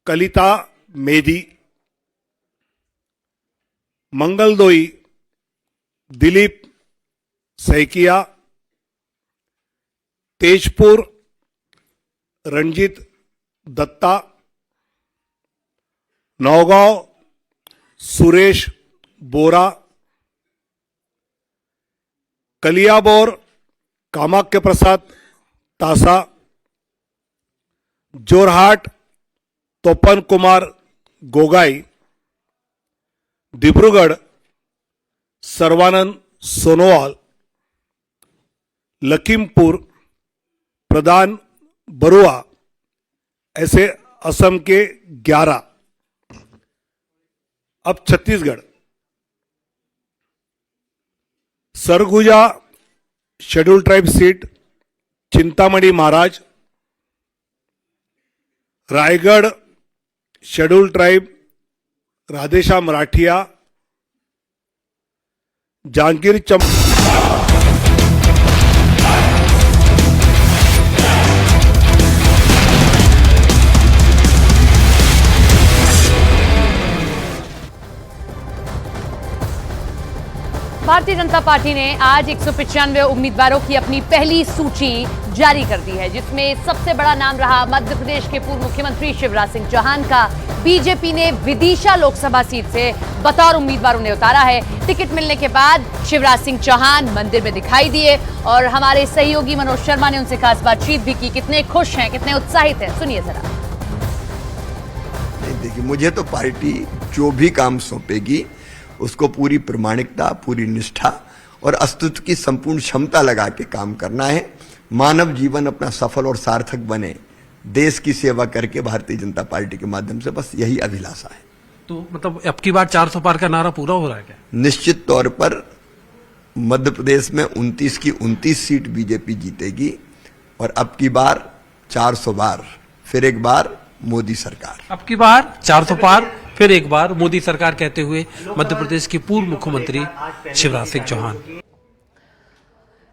कलिता मेधी, मंगलदोई दिलीप सैकिया, तेजपुर रणजित दत्ता, नौगांव सुरेश बोरा, कलियाबोर कामाख्य प्रसाद तासा, जोरहाट तोपन कुमार गोगाई, डिब्रूगढ़ सर्वानंद सोनोवाल, लखीमपुर प्रधान बरुआ, ऐसे असम के 11। अब Chhattisgarh, Surguja schedule tribe seat Chintamani Maharaj, Raigarh schedule tribe Radheshyam Rathiya, Janjgir Bharatiya Janata party ने आज 195 उम्मीदवारों की अपनी पहली सूची जारी कर दी है, जिसमें सबसे बड़ा नाम रहा मध्य प्रदेश के पूर्व मुख्यमंत्री शिवराज सिंह चौहान का। बीजेपी ने विदिशा लोकसभा सीट से बतौर उम्मीदवार उन्हें उतारा है। टिकट मिलने के बाद शिवराज सिंह चौहान मंदिर में दिखाई दिए और हमारे सहयोगी मनोज शर्मा ने उनसे खास बातचीत भी की। कितने खुश हैं, कितने उत्साहित हैं, सुनिए जरा। देखिए, मुझे तो पार्टी जो भी काम सौंपेगी उसको पूरी प्रामाणिकता, पूरी निष्ठा और अस्तित्व की संपूर्ण क्षमता लगा के काम करना है। मानव जीवन अपना सफल और सार्थक बने, देश की सेवा करके भारतीय जनता पार्टी के माध्यम से, बस यही अभिलाषा है। तो मतलब अब की बार 400 पार का नारा पूरा हो रहा है क्या? निश्चित तौर पर मध्य प्रदेश में 29 की 29 सीट बीजेपी जीतेगी और अब की बार 400 बार, फिर एक बार मोदी सरकार। अब की बार 400 पार, फिर एक बार मोदी सरकार कहते हुए मध्य प्रदेश के पूर्व मुख्यमंत्री शिवराज सिंह चौहान।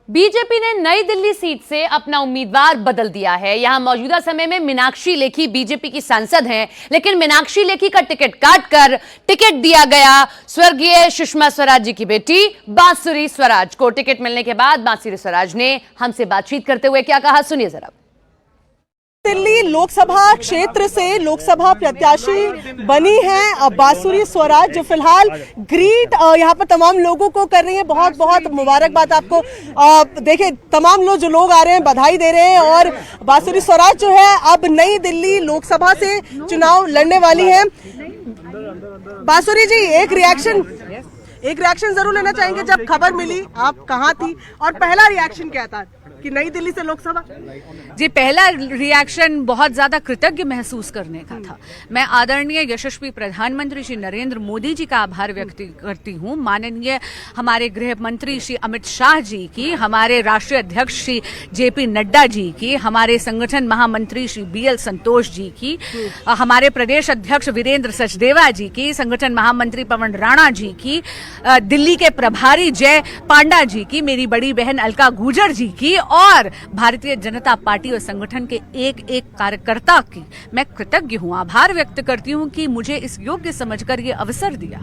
बीजेपी ने नई दिल्ली सीट से अपना उम्मीदवार बदल दिया है। यहां मौजूदा समय में मीनाक्षी लेखी बीजेपी की सांसद हैं, लेकिन मीनाक्षी लेखी का टिकट काटकर टिकट दिया गया स्वर्गीय सुषमा स्वराज जी की बेटी बांसुरी स्वराज को। टिकट मिलने के बाद बांसुरी स्वराज ने हमसे बातचीत करते हुए क्या कहा, सुनिए जरा। दिल्ली लोकसभा क्षेत्र से लोकसभा प्रत्याशी बनी हैं बांसुरी स्वराज, जो फिलहाल ग्रीट यहाँ पर तमाम लोगों को कर रही है। बहुत बहुत मुबारकबाद आपको। देखिए, तमाम लोग आ रहे हैं, बधाई दे रहे हैं। और बांसुरी स्वराज जो है अब नई दिल्ली लोकसभा से चुनाव लड़ने वाली है। बांसुरी जी, एक रिएक्शन जरूर लेना चाहेंगे। जब खबर मिली, आप कहाँ थी और पहला रिएक्शन क्या था कि नई दिल्ली से लोकसभा? जी, पहला रिएक्शन बहुत ज्यादा कृतज्ञ महसूस करने का था। मैं आदरणीय यशस्वी प्रधानमंत्री श्री नरेंद्र मोदी जी का आभार व्यक्त करती हूँ, माननीय हमारे गृह मंत्री श्री अमित शाह जी की, हमारे राष्ट्रीय अध्यक्ष श्री जेपी नड्डा जी की, हमारे संगठन महामंत्री श्री बीएल संतोष जी की, हमारे प्रदेश अध्यक्ष वीरेंद्र सचदेवा जी की, संगठन महामंत्री पवन राणा जी की, दिल्ली के प्रभारी जय पांडा जी की, मेरी बड़ी बहन अलका गुर्जर जी की और भारतीय जनता पार्टी और संगठन के एक एक कार्यकर्ता की मैं कृतज्ञ हूँ। आभार व्यक्त करती हूँ कि मुझे इस योग्य समझकर ये अवसर दिया।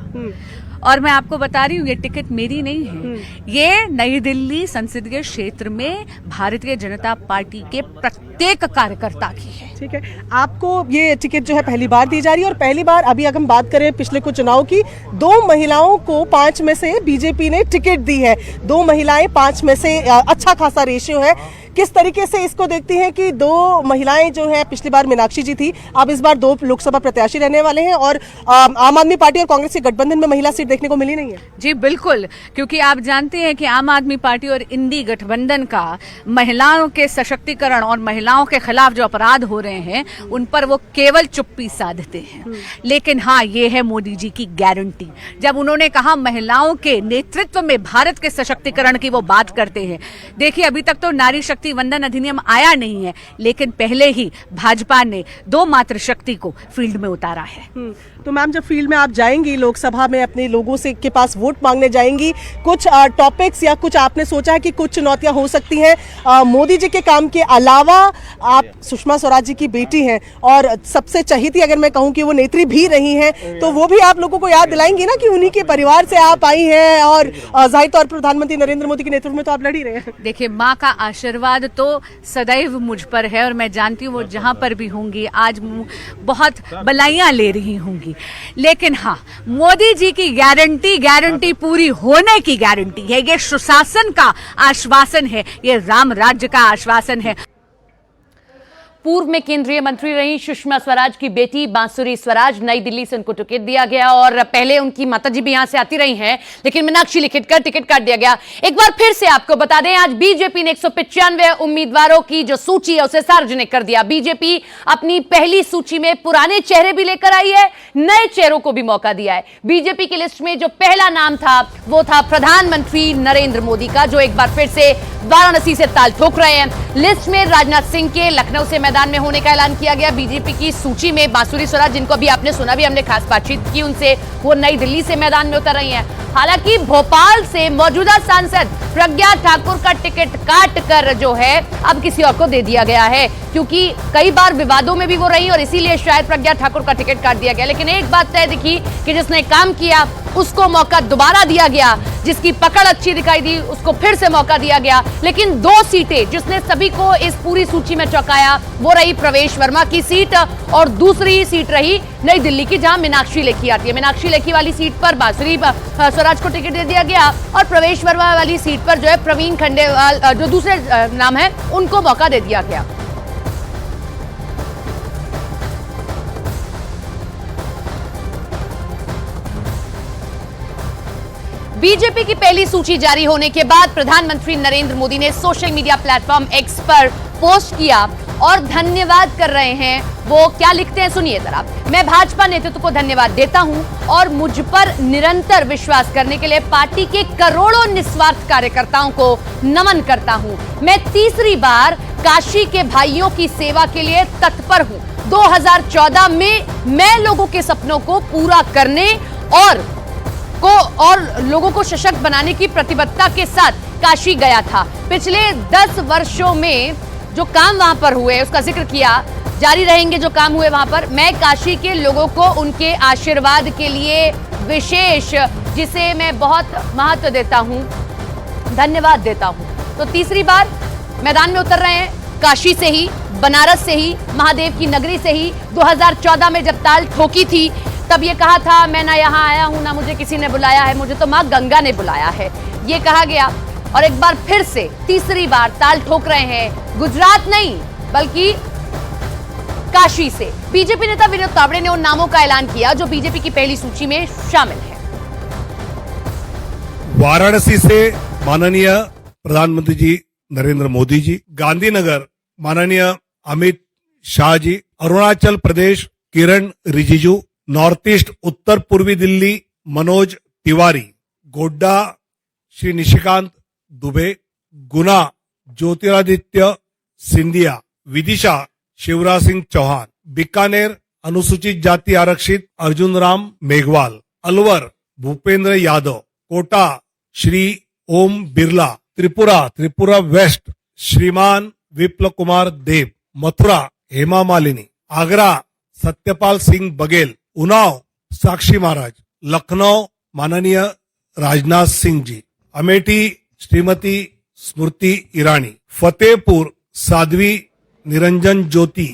और मैं आपको बता रही हूँ, ये टिकट मेरी नहीं है, ये नई दिल्ली संसदीय क्षेत्र में भारतीय जनता पार्टी के प्रत्येक कार्यकर्ता की है। ठीक है, आपको ये टिकट जो है पहली बार दी जा रही है। और पहली बार, अभी अगर हम बात करें पिछले कुछ चुनाव की, 2 महिलाओं को 5 में से बीजेपी ने टिकट दी है। 2 महिलाएं 5 में से, अच्छा खासा रेशियो है। किस तरीके से इसको देखती हैं कि 2 महिलाएं जो है, पिछली बार मीनाक्षी जी थी, अब इस बार 2 लोकसभा प्रत्याशी रहने वाले हैं और आम आदमी पार्टी और कांग्रेस के गठबंधन में महिला सीट देखने को मिली नहीं है? जी बिल्कुल, क्योंकि आप जानते हैं कि आम आदमी पार्टी और इंडी गठबंधन का महिलाओं के सशक्तिकरण और महिलाओं के खिलाफ जो अपराध हो रहे हैं उन पर वो केवल चुप्पी साधते हैं। लेकिन हाँ, ये है मोदी जी की गारंटी। जब उन्होंने कहा महिलाओं के नेतृत्व में भारत के सशक्तिकरण की वो बात करते हैं। देखिए, अभी तक तो नारी शक्ति शक्ति वंदन अधिनियम आया नहीं है, लेकिन पहले ही भाजपा ने 2 मातृशक्ति को फील्ड में उतारा है। तो मैम, जब फील्ड में आप जाएंगी, लोकसभा में अपने लोगों से के पास वोट मांगने जाएंगी, कुछ टॉपिक्स या कुछ आपने सोचा है कि कुछ चुनौतियां हो सकती हैं मोदी जी के काम के अलावा? आप सुषमा स्वराज जी की बेटी हैं और सबसे चहेती अगर मैं कहूं कि वो नेत्री भी रही हैं, तो वो भी आप लोगों को याद दिलाएंगी ना कि उन्हीं के परिवार से आप आई हैं और जाहिर तौर पर प्रधानमंत्री नरेंद्र मोदी के नेतृत्व में तो आप लड़ ही रहे हैं। देखिए, माँ का आशीर्वाद तो सदैव मुझ पर है और मैं जानती हूँ वो जहाँ पर भी होंगी आज बहुत बलाइयाँ ले रही होंगी, लेकिन हाँ, मोदी जी की गारंटी पूरी होने की गारंटी है। ये सुशासन का आश्वासन है, ये राम राज्य का आश्वासन है। पूर्व में केंद्रीय मंत्री रही सुषमा स्वराज की बेटी बांसुरी स्वराज, नई दिल्ली से उनको टिकट दिया गया और पहले उनकी माताजी भी यहां से आती रही हैं, लेकिन मीनाक्षी लिखितकर टिकट काट दिया गया। एक बार फिर से आपको बता दें, आज बीजेपी ने 195 उम्मीदवारों की जो सूची है उसे सार्वजनिक कर दिया। बीजेपी अपनी पहली सूची में पुराने चेहरे भी लेकर आई है, नए चेहरों को भी मौका दिया है। बीजेपी की लिस्ट में जो पहला नाम था वो था प्रधानमंत्री नरेंद्र मोदी का, जो एक बार फिर से वाराणसी से ताल ठोक रहे हैं। लिस्ट में राजनाथ सिंह के लखनऊ से मैदान में होने का ऐलान किया गया। बीजेपी की सूची में बांसुरी स्वराज, जिनको अभी आपने सुना, भी हमने खास बातचीत की उनसे, वो नई दिल्ली से मैदान में उतर रही हैं। हालांकि भोपाल से मौजूदा सांसद प्रज्ञा ठाकुर का टिकट काट कर जो है अब किसी और को दे दिया गया है, क्योंकि कई बार विवादों में भी वो रही और इसीलिए शायद प्रज्ञा ठाकुर का टिकट काट दिया गया। लेकिन एक बात तय दिखी कि जिसने काम किया उसको मौका दोबारा दिया गया, जिसकी पकड़ अच्छी दिखाई दी उसको फिर से मौका दिया गया। लेकिन 2 सीटें जिसने सभी को इस पूरी सूची में चौंकाया वो रही प्रवेश वर्मा की सीट और दूसरी सीट रही नई दिल्ली की, जहां मीनाक्षी लेखी आती है। मीनाक्षी लेखी वाली सीट पर बांसुरी स्वराज को टिकट दे दिया गया और प्रवेश वर्मा वाली सीट पर जो है प्रवीण खंडेलवाल, जो दूसरे नाम है, उनको मौका दे दिया गया। बीजेपी की पहली सूची जारी होने के बाद प्रधानमंत्री नरेंद्र मोदी ने सोशल मीडिया प्लेटफॉर्म एक्स पर पोस्ट किया और धन्यवाद कर रहे हैं। वो क्या लिखते हैं सुनिए जरा। मैं भाजपा नेतृत्व को धन्यवाद देता हूं और मुझ पर निरंतर विश्वास करने के लिए पार्टी के करोड़ों निस्वार्थ कार्यकर्ताओं को नमन करता हूं। मैं तीसरी बार काशी के भाइयों की सेवा के लिए तत्पर हूं। 2014 में मैं लोगों के सपनों को पूरा करने और लोगों को सशक्त बनाने की प्रतिबद्धता के साथ काशी गया था। पिछले 10 वर्षों में जो काम वहां पर हुए उसका जिक्र किया, जारी रहेंगे जो काम हुए वहां पर। मैं काशी के लोगों को उनके आशीर्वाद के लिए विशेष, जिसे मैं बहुत महत्व देता हूं, धन्यवाद देता हूं। तो तीसरी बार मैदान में उतर रहे हैं, काशी से ही, बनारस से ही, महादेव की नगरी से ही। 2014 में जब ताल ठोकी थी तब ये कहा था, मैं ना यहाँ आया हूं ना मुझे किसी ने बुलाया है, मुझे तो मां गंगा ने बुलाया है, ये कहा गया। और एक बार फिर से तीसरी बार ताल ठोक रहे हैं, गुजरात नहीं बल्कि काशी से। बीजेपी नेता विनोद तावड़े ने उन नामों का ऐलान किया जो बीजेपी की पहली सूची में शामिल है। वाराणसी से माननीय प्रधानमंत्री जी नरेंद्र मोदी जी, गांधीनगर माननीय अमित शाह जी, अरुणाचल प्रदेश किरण रिजिजू, नॉर्थ ईस्ट उत्तर पूर्वी दिल्ली मनोज तिवारी, गोड्डा श्री निशिकांत दुबे, गुना ज्योतिरादित्य सिंधिया, विदिशा शिवराज सिंह चौहान, बीकानेर अनुसूचित जाति आरक्षित अर्जुन राम मेघवाल, अलवर भूपेंद्र यादव, कोटा श्री ओम बिरला, त्रिपुरा वेस्ट श्रीमान विप्लव कुमार देव, मथुरा हेमा मालिनी, आगरा सत्यपाल सिंह बघेल, उन्नाव साक्षी महाराज, लखनऊ माननीय राजनाथ सिंह जी, अमेठी श्रीमती स्मृति ईरानी, फतेहपुर साध्वी निरंजन ज्योति।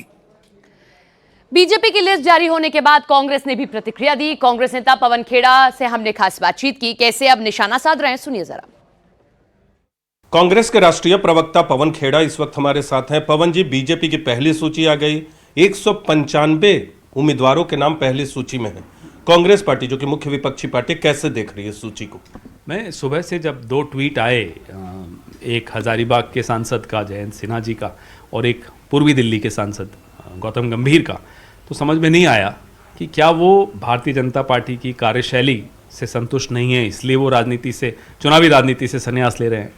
बीजेपी की लिस्ट जारी होने के बाद कांग्रेस ने भी प्रतिक्रिया दी। कांग्रेस नेता पवन खेड़ा से हमने खास बातचीत की, कैसे अब निशाना साध रहे हैं, सुनिए जरा। कांग्रेस के राष्ट्रीय प्रवक्ता पवन खेड़ा इस वक्त हमारे साथ हैं। पवन जी, बीजेपी की पहली सूची आ गई, 195 उम्मीदवारों के नाम पहली सूची में है। कांग्रेस पार्टी जो कि मुख्य विपक्षी पार्टी, कैसे देख रही है सूची को? मैं सुबह से जब 2 ट्वीट आए, एक हजारीबाग के सांसद का जयंत सिन्हा जी का और एक पूर्वी दिल्ली के सांसद गौतम गंभीर का, तो समझ में नहीं आया कि क्या वो भारतीय जनता पार्टी की कार्यशैली से संतुष्ट नहीं है, इसलिए वो राजनीति से, चुनावी राजनीति से संन्यास ले रहे हैं।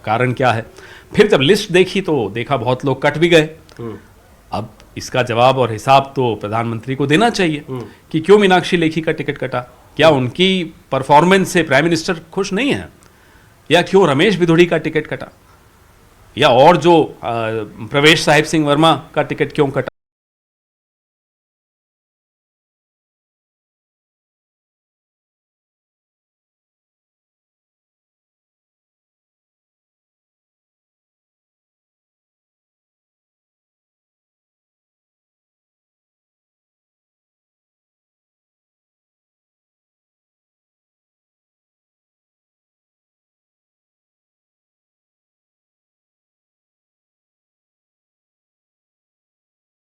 कारण क्या है। फिर जब लिस्ट देखी तो देखा बहुत लोग कट भी गए। अब इसका जवाब और हिसाब तो प्रधानमंत्री को देना चाहिए कि क्यों मीनाक्षी लेखी का टिकट कटा। क्या उनकी परफॉर्मेंस से प्राइम मिनिस्टर खुश नहीं है, या क्यों रमेश भिदोड़ी का टिकट कटा, या और जो प्रवेश साहिब सिंह वर्मा का टिकट क्यों कटा।